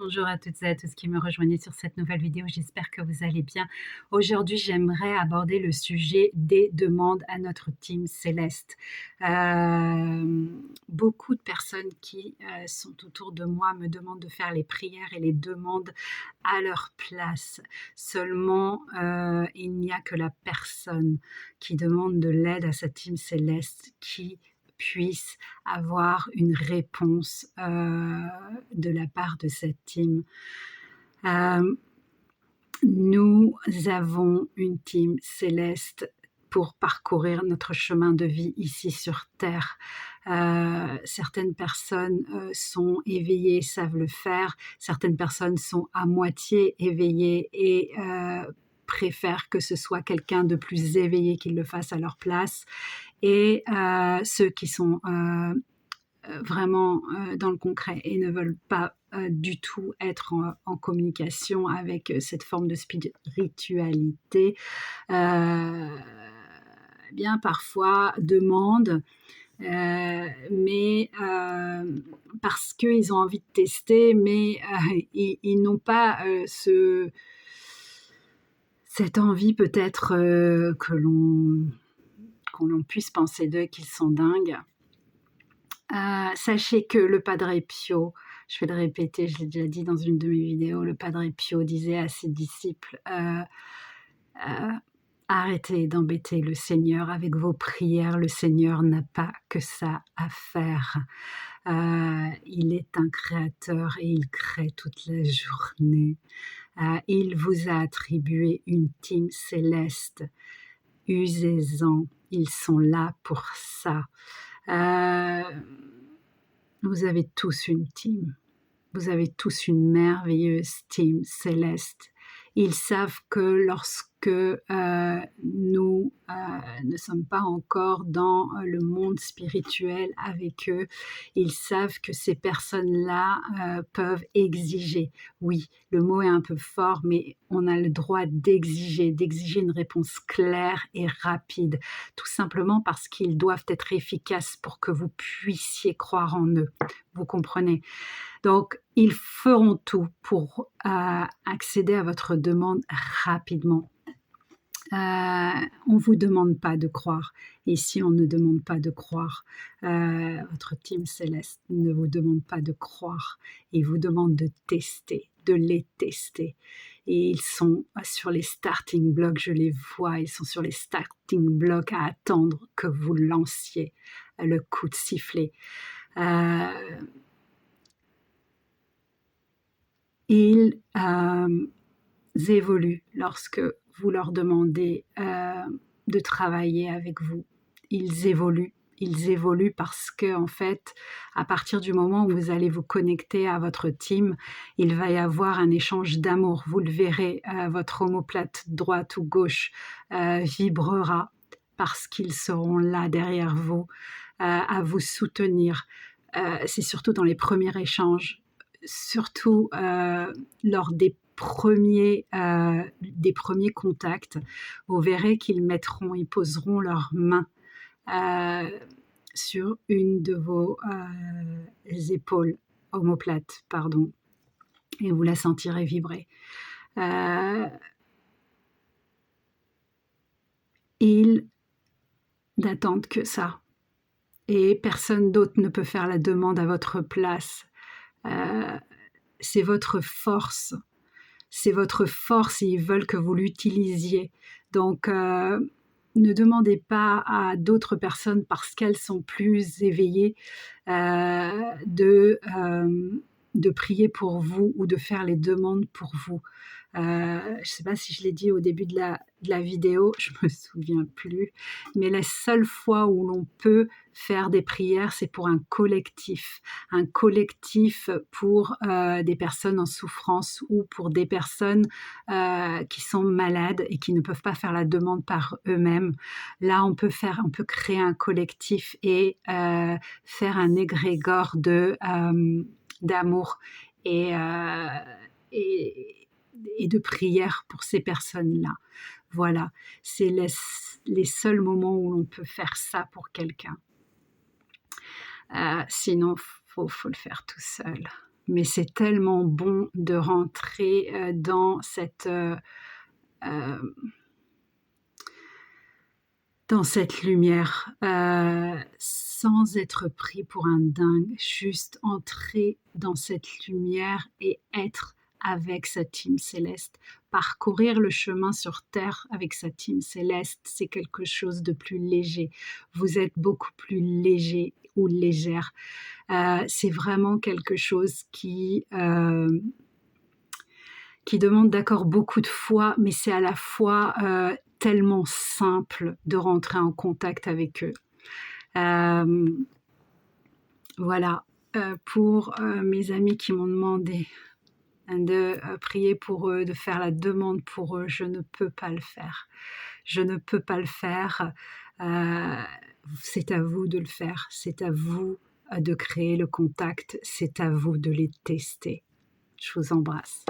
Bonjour à toutes et à tous qui me rejoignent sur cette nouvelle vidéo, j'espère que vous allez bien. Aujourd'hui, j'aimerais aborder le sujet des demandes à notre team céleste. Beaucoup de personnes qui sont autour de moi me demandent de faire les prières et les demandes à leur place. Seulement, il n'y a que la personne qui demande de l'aide à sa team céleste qui puisse avoir une réponse de la part de cette team. Nous avons une team céleste pour parcourir notre chemin de vie ici sur Terre. Certaines personnes sont éveillées, savent le faire. Certaines personnes sont à moitié éveillées et préfèrent que ce soit quelqu'un de plus éveillé qui le fasse à leur place. Et ceux qui sont vraiment dans le concret et ne veulent pas du tout être en communication avec cette forme de spiritualité, bien parfois demandent, mais parce qu'ils ont envie de tester, mais ils n'ont pas cette envie peut-être qu'on l'on puisse penser d'eux qu'ils sont dingues. Sachez que le Padre Pio, je vais le répéter, je l'ai déjà dit dans une de mes vidéos, le Padre Pio disait à ses disciples arrêtez d'embêter le Seigneur avec vos prières, le Seigneur n'a pas que ça à faire. Il est un créateur et il crée toute la journée. Il vous a attribué une team céleste. Usez-en, ils sont là pour ça. Vous avez tous une team. Vous avez tous une merveilleuse team céleste. Ils savent que lorsque nous ne sommes pas encore dans le monde spirituel avec eux, ils savent que ces personnes-là peuvent exiger. Oui, le mot est un peu fort, mais on a le droit d'exiger une réponse claire et rapide, tout simplement parce qu'ils doivent être efficaces pour que vous puissiez croire en eux. Vous comprenez ? Donc, ils feront tout pour accéder à votre demande rapidement. On ne vous demande pas de croire. Ici, on ne demande pas de croire. Votre team céleste ne vous demande pas de croire. Il vous demande de tester, de les tester. Et ils sont sur les starting blocks, je les vois, ils sont sur les starting blocks à attendre que vous lanciez le coup de sifflet. Ils évoluent lorsque vous leur demandez de travailler avec vous. Ils évoluent parce que en fait, à partir du moment où vous allez vous connecter à votre team, il va y avoir un échange d'amour. Vous le verrez, votre omoplate droite ou gauche vibrera parce qu'ils seront là derrière vous, à vous soutenir. C'est surtout dans les premiers échanges, surtout lors des premiers contacts, vous verrez ils poseront leurs mains sur une de vos épaules, omoplates, pardon, et vous la sentirez vibrer. Ils n'attendent que ça. Et personne d'autre ne peut faire la demande à votre place. C'est votre force. C'est votre force et ils veulent que vous l'utilisiez. Donc, ne demandez pas à d'autres personnes parce qu'elles sont plus éveillées de prier pour vous ou de faire les demandes pour vous. Je ne sais pas si je l'ai dit au début de la vidéo, je ne me souviens plus, mais la seule fois où l'on peut faire des prières, c'est pour un collectif pour des personnes en souffrance ou pour des personnes qui sont malades et qui ne peuvent pas faire la demande par eux-mêmes. Là, on peut créer un collectif et faire un égrégore d'amour et de prière pour ces personnes-là. Voilà, c'est les seuls moments où l'on peut faire ça pour quelqu'un. Sinon, faut le faire tout seul. mais c'est tellement bon de rentrer, dans cette lumière, sans être pris pour un dingue, juste entrer dans cette lumière et être avec sa team céleste. Parcourir le chemin sur terre avec sa team céleste, c'est quelque chose de plus léger. Vous êtes beaucoup plus léger ou légère. C'est vraiment quelque chose qui demande d'accord beaucoup de foi, mais c'est à la fois tellement simple de rentrer en contact avec eux. Voilà, pour mes amis qui m'ont demandé de prier pour eux, de faire la demande pour eux, je ne peux pas le faire. Je ne peux pas le faire. C'est à vous de le faire. C'est à vous de créer le contact. C'est à vous de les tester. Je vous embrasse.